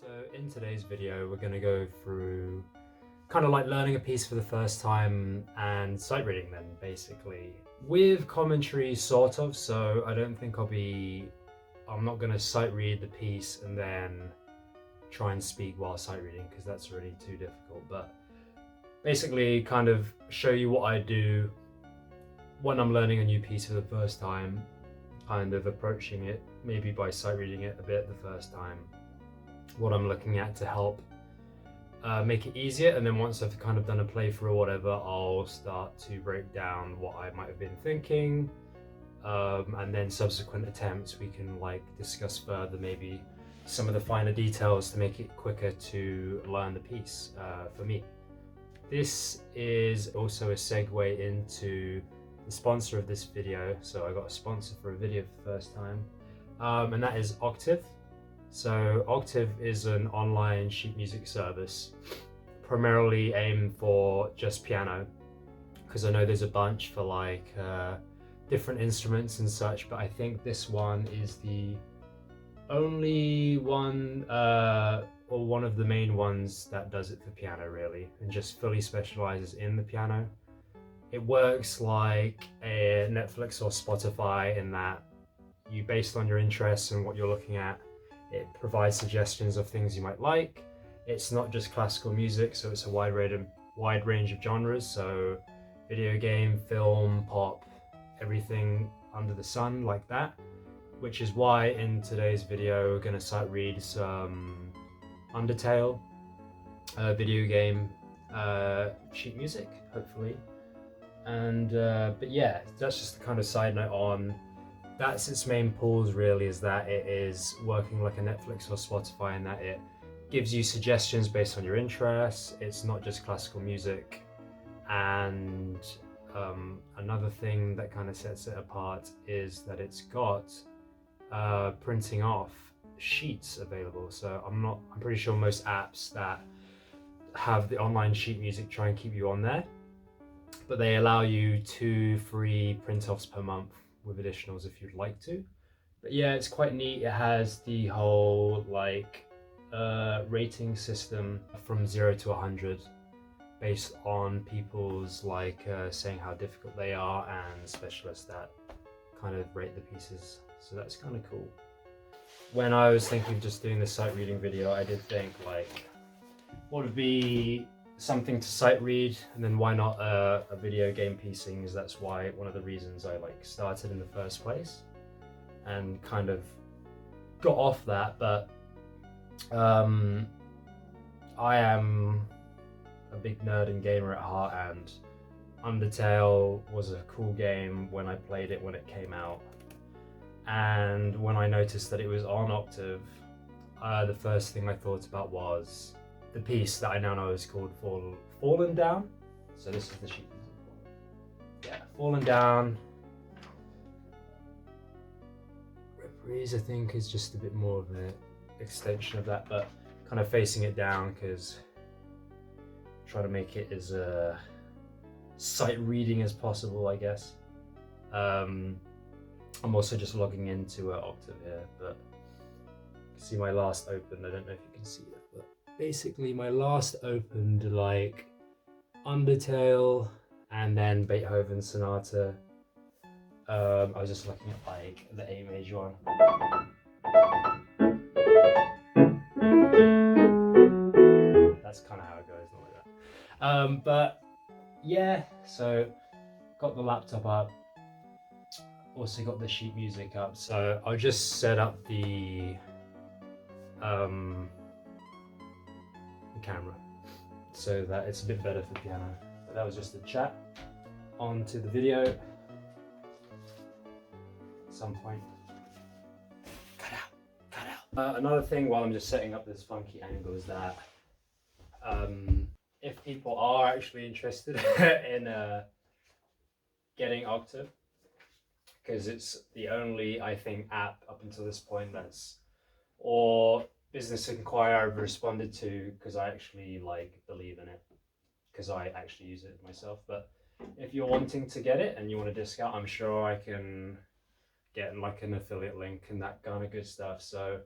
So in today's video, we're going to go through kind of like learning a piece for the first time and sight reading them basically with commentary sort of. So I don't think I'm not going to sight read the piece and then try and speak while sight reading because that's really too difficult. But basically kind of show you what I do when I'm learning a new piece for the first time, kind of approaching it maybe by sight reading it a bit the first time, what I'm looking at to help make it easier, and then once I've kind of done a playthrough or whatever, I'll start to break down what I might have been thinking, and then subsequent attempts we can like discuss further maybe some of the finer details to make it quicker to learn the piece for me. This is also a segue into the sponsor of this video. So I got a sponsor for a video for the first time, and that is Octave. So Octave is an online sheet music service primarily aimed for just piano, because I know there's a bunch for like different instruments and such, but I think this one is the only one or one of the main ones that does it for piano really, and just fully specializes in the piano. It works like a Netflix or Spotify in that you, based on your interests and what you're looking at, it provides suggestions of things you might like. It's not just classical music, so it's a wide range of genres. So video game, film, pop, everything under the sun like that. Which is why in today's video we're going to sight read some Undertale video game sheet music, hopefully. And but yeah, that's just the kind of side note on. That's its main pulls really, is that it is working like a Netflix or Spotify in that it gives you suggestions based on your interests. It's not just classical music. And another thing that kind of sets it apart is that it's got printing off sheets available. So I'm pretty sure most apps that have the online sheet music try and keep you on there, but they allow you 2 free print-offs per month with additionals if you'd like to. But yeah, it's quite neat. It has the whole like rating system from 0 to 100 based on people's like saying how difficult they are, and specialists that kind of rate the pieces. So that's kind of cool. When I was thinking of just doing this sight reading video, I did think like, what would be something to sight read, and then why not a video game piecing? Is that's why one of the reasons I like started in the first place, and kind of got off that. But I am a big nerd and gamer at heart, and Undertale was a cool game when I played it when it came out. And when I noticed that it was on Octave, the first thing I thought about was the piece that I now know is called Fallen Down. So this is the sheet music. Yeah, Fallen Down. Reprise, I think, is just a bit more of an extension of that, but kind of facing it down because trying to make it as sight reading as possible, I guess. I'm also just logging into Octave here, but you can see my last opened. I don't know if you can see it, but basically my last opened like Undertale and then Beethoven Sonata. I was just looking at like the A major one. That's kind of how it goes, not like that. But yeah, so got the laptop up, also got the sheet music up. So I'll just set up the camera so that it's a bit better for piano. But that was just a chat. On to the video at some point. Cut out. Another thing while I'm just setting up this funky angle is that if people are actually interested in getting Octave, because it's the only, I think, app up until this point or business inquiry I've responded to, because I actually like believe in it, because I actually use it myself. But if you're wanting to get it and you want a discount, I'm sure I can get like an affiliate link and that kind of good stuff. So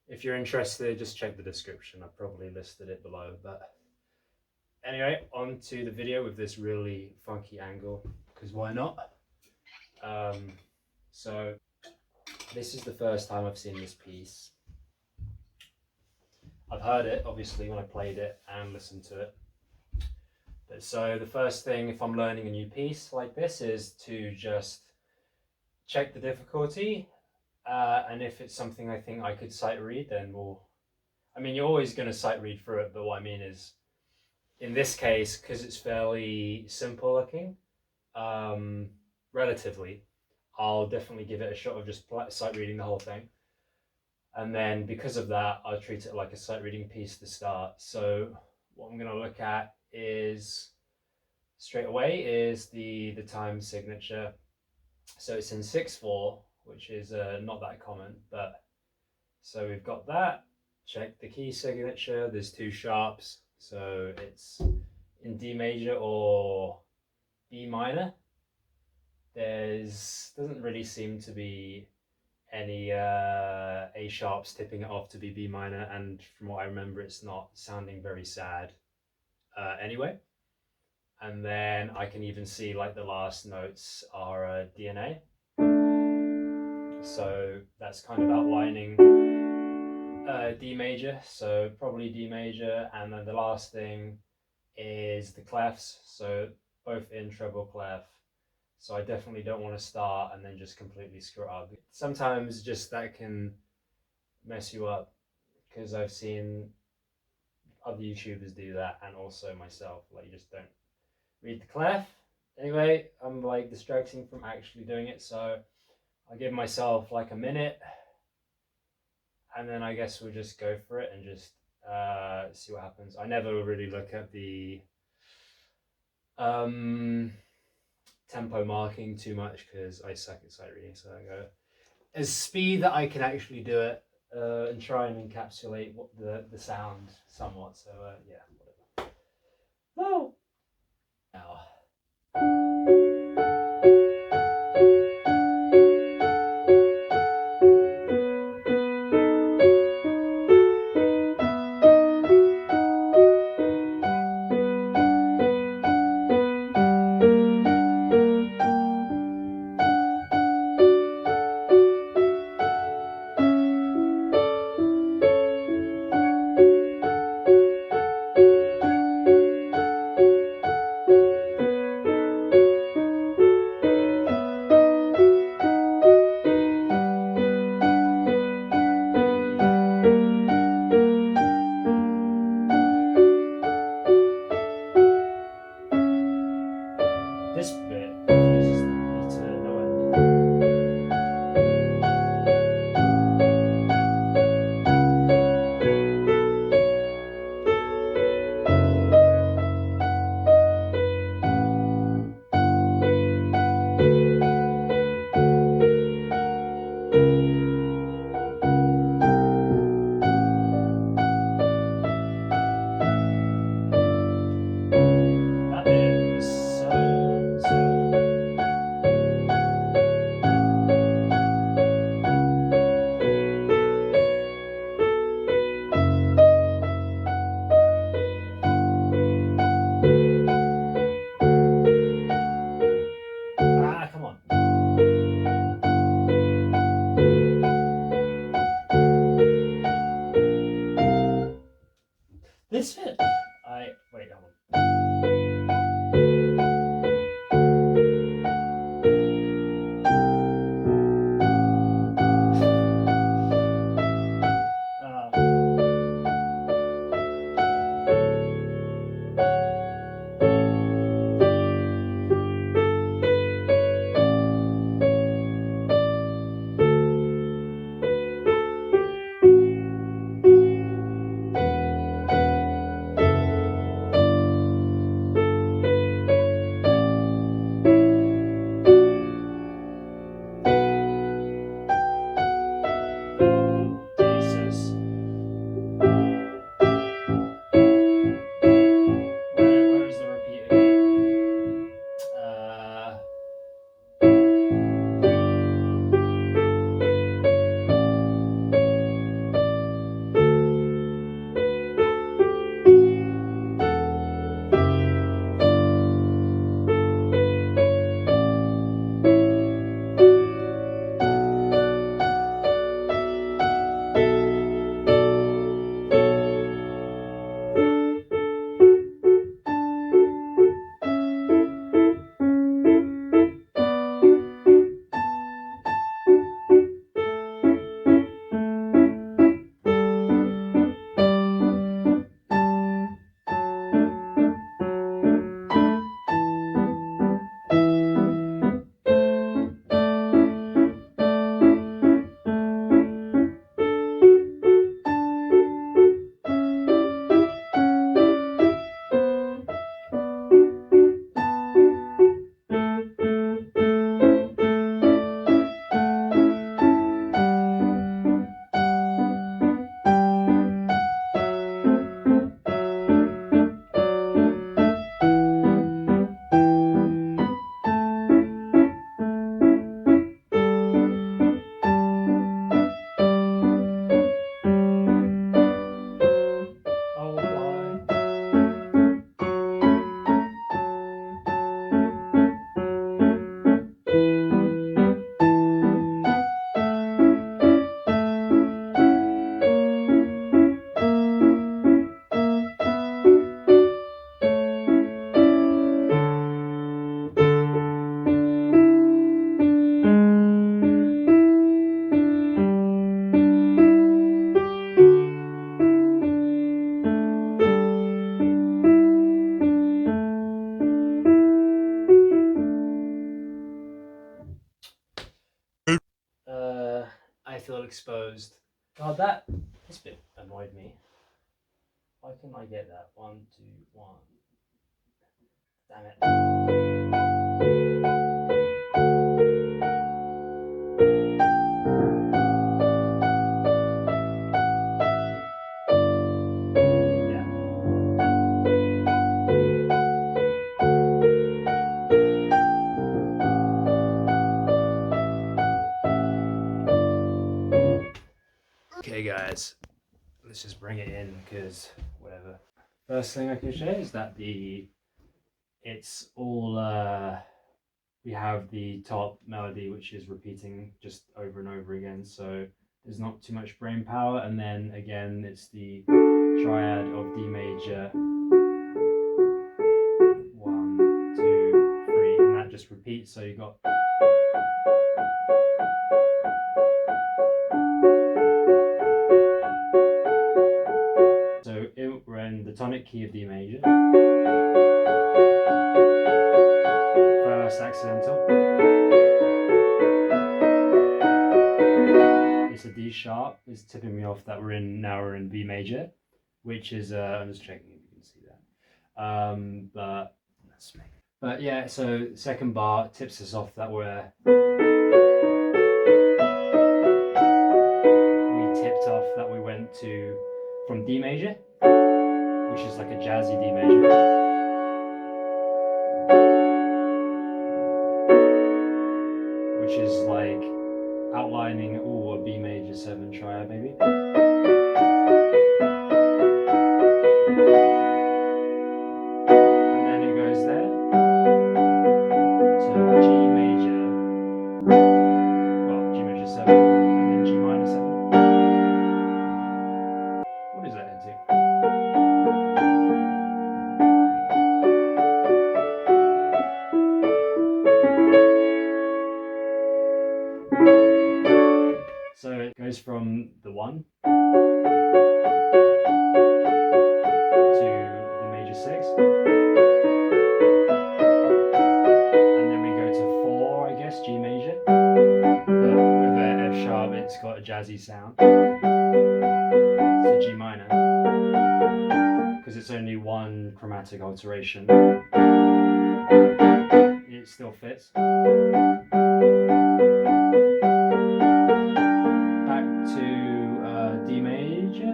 If you're interested, just check the description. I've probably listed it below. But anyway, on to the video with this really funky angle, because why not? So this is the first time I've seen this piece. I've heard it, obviously, when I played it and listened to it. But so the first thing, if I'm learning a new piece like this, is to just check the difficulty. And if it's something I think I could sight read, then I mean, you're always going to sight read through it, but what I mean is, in this case, because it's fairly simple looking, relatively, I'll definitely give it a shot of just sight reading the whole thing. And then because of that, I'll treat it like a sight reading piece to start. So what I'm going to look at is, straight away, is the time signature. So it's in 6/4, which is not that common, but so we've got that. Check the key signature. There's two sharps, so it's in D major or B minor. Doesn't really seem to be any A sharps tipping it off to be B minor, and from what I remember, it's not sounding very sad anyway. And then I can even see like the last notes are D and A. So that's kind of outlining D major, so probably D major, and then the last thing is the clefs, so both in treble clef. So I definitely don't want to start and then just completely screw up. Sometimes just that can mess you up, because I've seen other YouTubers do that, and also myself, like you just don't read the clef. Anyway, I'm like distracting from actually doing it, so I'll give myself like a minute, and then I guess we'll just go for it and just see what happens. I never really look at the tempo marking too much because I suck at sight reading, so I go as speed that I can actually do it and try and encapsulate what the sound somewhat. So yeah, whatever. Oh, now. This bit confuses me to no end. That bit is so. Come on. This bit. Wait, hold on. I feel exposed. God, that this bit annoyed me. Why can't I get that? 1, 2, 1. Damn it. Okay guys, let's just bring it in because whatever. First thing I can show is that it's all we have the top melody which is repeating just over and over again, so there's not too much brain power, and then again it's the triad of D major 1, 2, 3, and that just repeats, so you got we're in the tonic key of D major. First accidental. It's a D sharp. It's tipping me off that we're in B major, which is I'm just checking if you can see that. But yeah, so second bar tips us off that we tipped off that we went from D major, which is like a jazzy D major, which is like outlining a B major 7 triad maybe. And then it goes there to G major, well, G major 7, and then G minor 7. What is that into? So it goes from the 1 to the major 6, and then we go to 4, I guess, G major, but with a F sharp it's got a jazzy sound. So G minor, because it's only one chromatic alteration, it still fits. D major,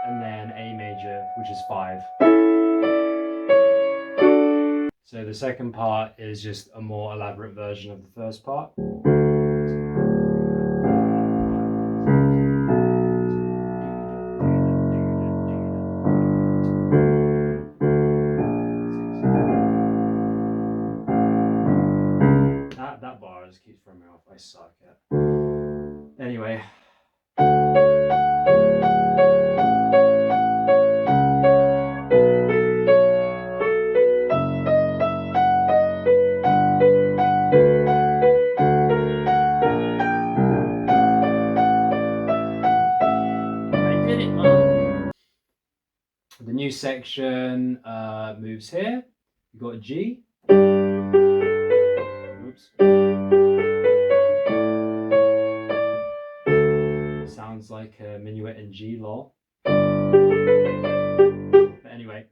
and then A major, which is 5. So the second part is just a more elaborate version of the first part. That bar just keeps throwing me off. I suck at. Anyway. The new section moves here. We've got a G. Oops. Sounds like a minuet in G, lol. But anyway.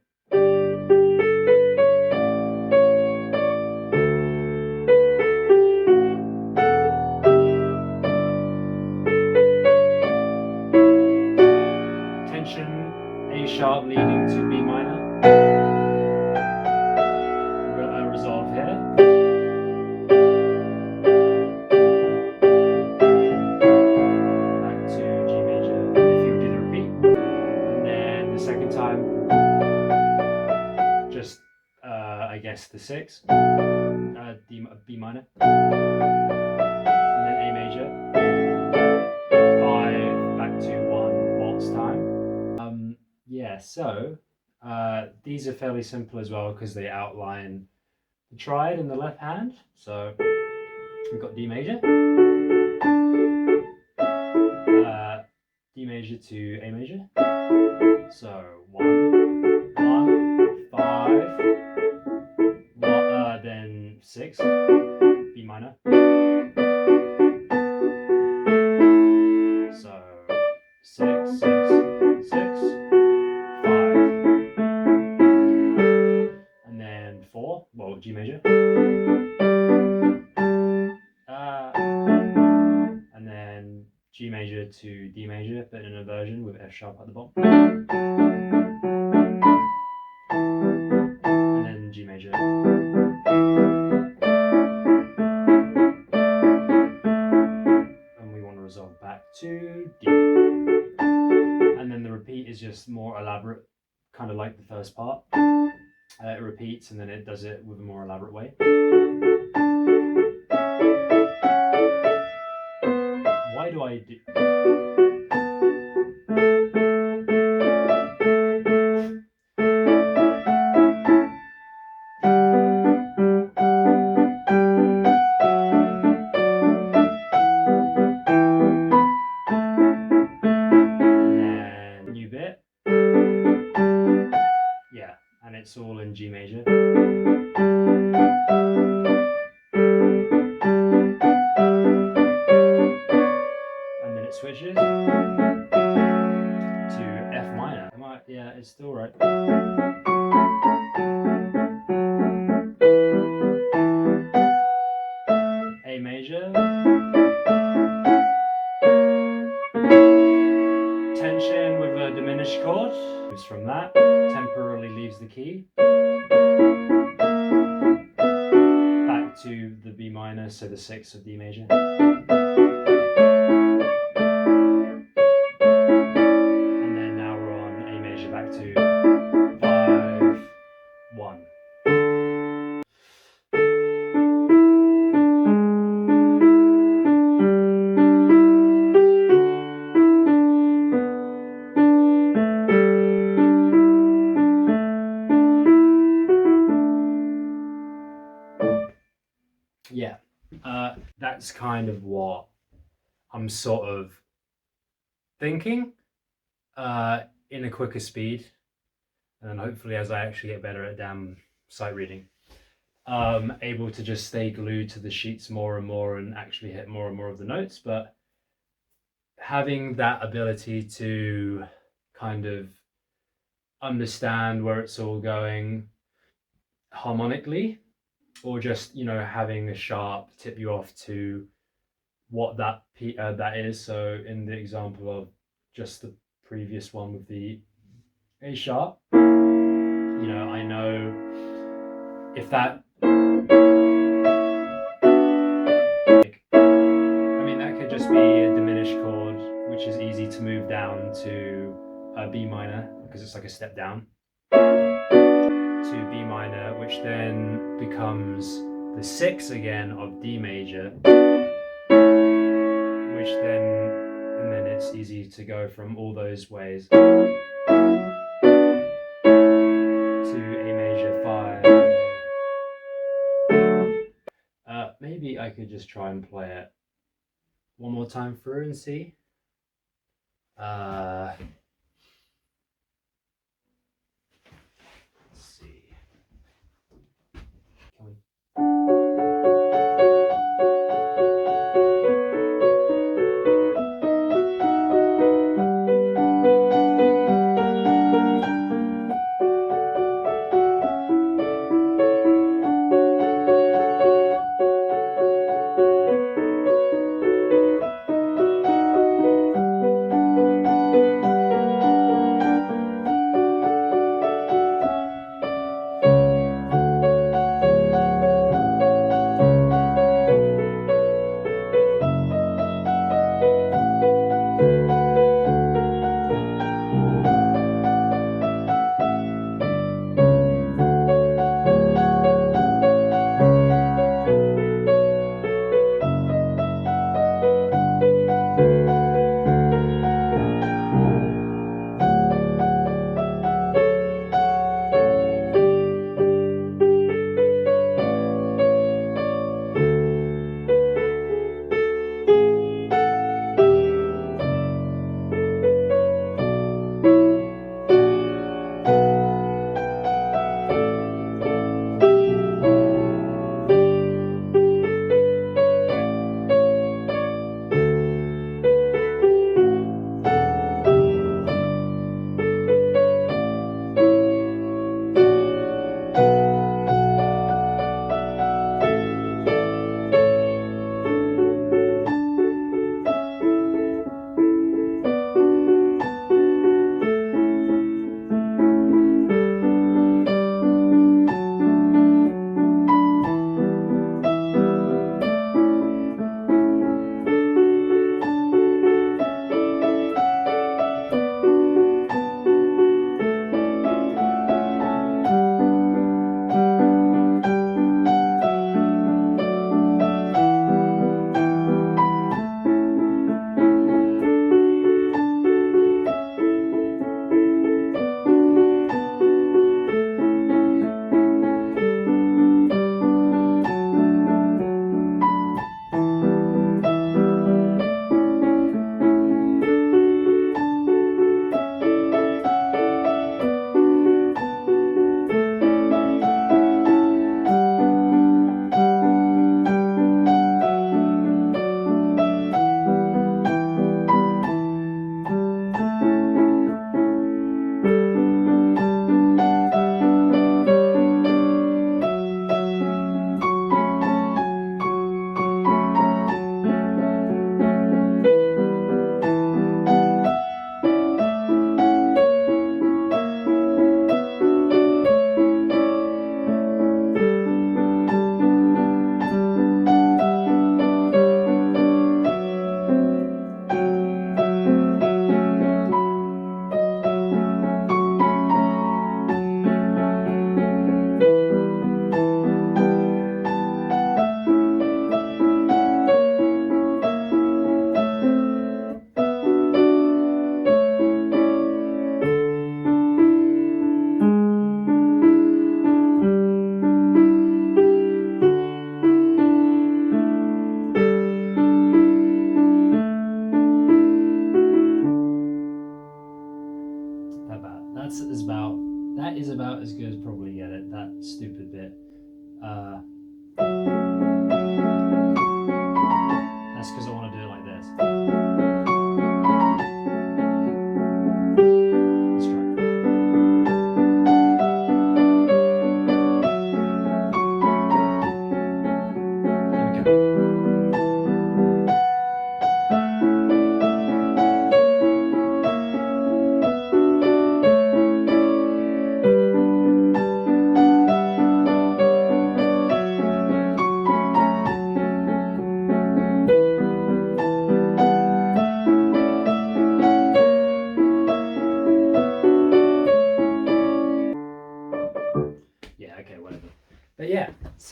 Tension, A sharp leading to B minor. We've got a resolve here. Back to G major if you do the repeat. And then the second time, just I guess the 6, B minor. And then A major. 5, back to 1 waltz time. Yeah, so these are fairly simple as well because they outline the triad in the left hand. So we've got D major, D major to A major. So 1, 1, 5, 1, then 6, B minor, G major to D major, but in an inversion with F sharp at the bottom. And then G major. And we want to resolve back to D. And then the repeat is just more elaborate, kind of like the first part. It repeats and then it does it with a more elaborate way. Why do I do... And then new bit. Yeah, and it's all in G major. And then it switches to F minor. Yeah, it's still right. A major. Tension with a diminished chord. Moves from that. Temporarily leaves the key. Back to the B minor, so the 6th of D major. And then now we're on A major back to 5, 1. Yeah, that's kind of what I'm sort of thinking in a quicker speed, and then hopefully as I actually get better at damn sight reading, able to just stay glued to the sheets more and more and actually hit more and more of the notes. But having that ability to kind of understand where it's all going harmonically, or just, you know, having a sharp tip you off to what that is. So in the example of just the previous one with the A sharp, you know, I know if that, I mean, that could just be a diminished chord, which is easy to move down to a B minor because it's like a step down to B minor, which then becomes the 6 again of D major, which then, and then it's easy to go from all those ways to A major 5. Maybe I could just try and play it one more time through and see. Let's see. Can we...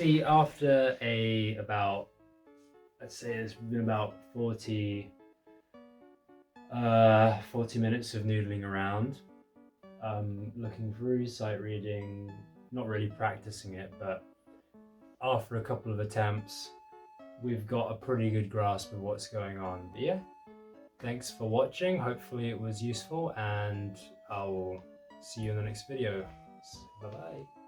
see, after I'd say it's been about 40 minutes of noodling around, looking through, sight reading, not really practicing it, but after a couple of attempts, we've got a pretty good grasp of what's going on. But yeah, thanks for watching. Hopefully it was useful, and I'll see you in the next video. Bye bye.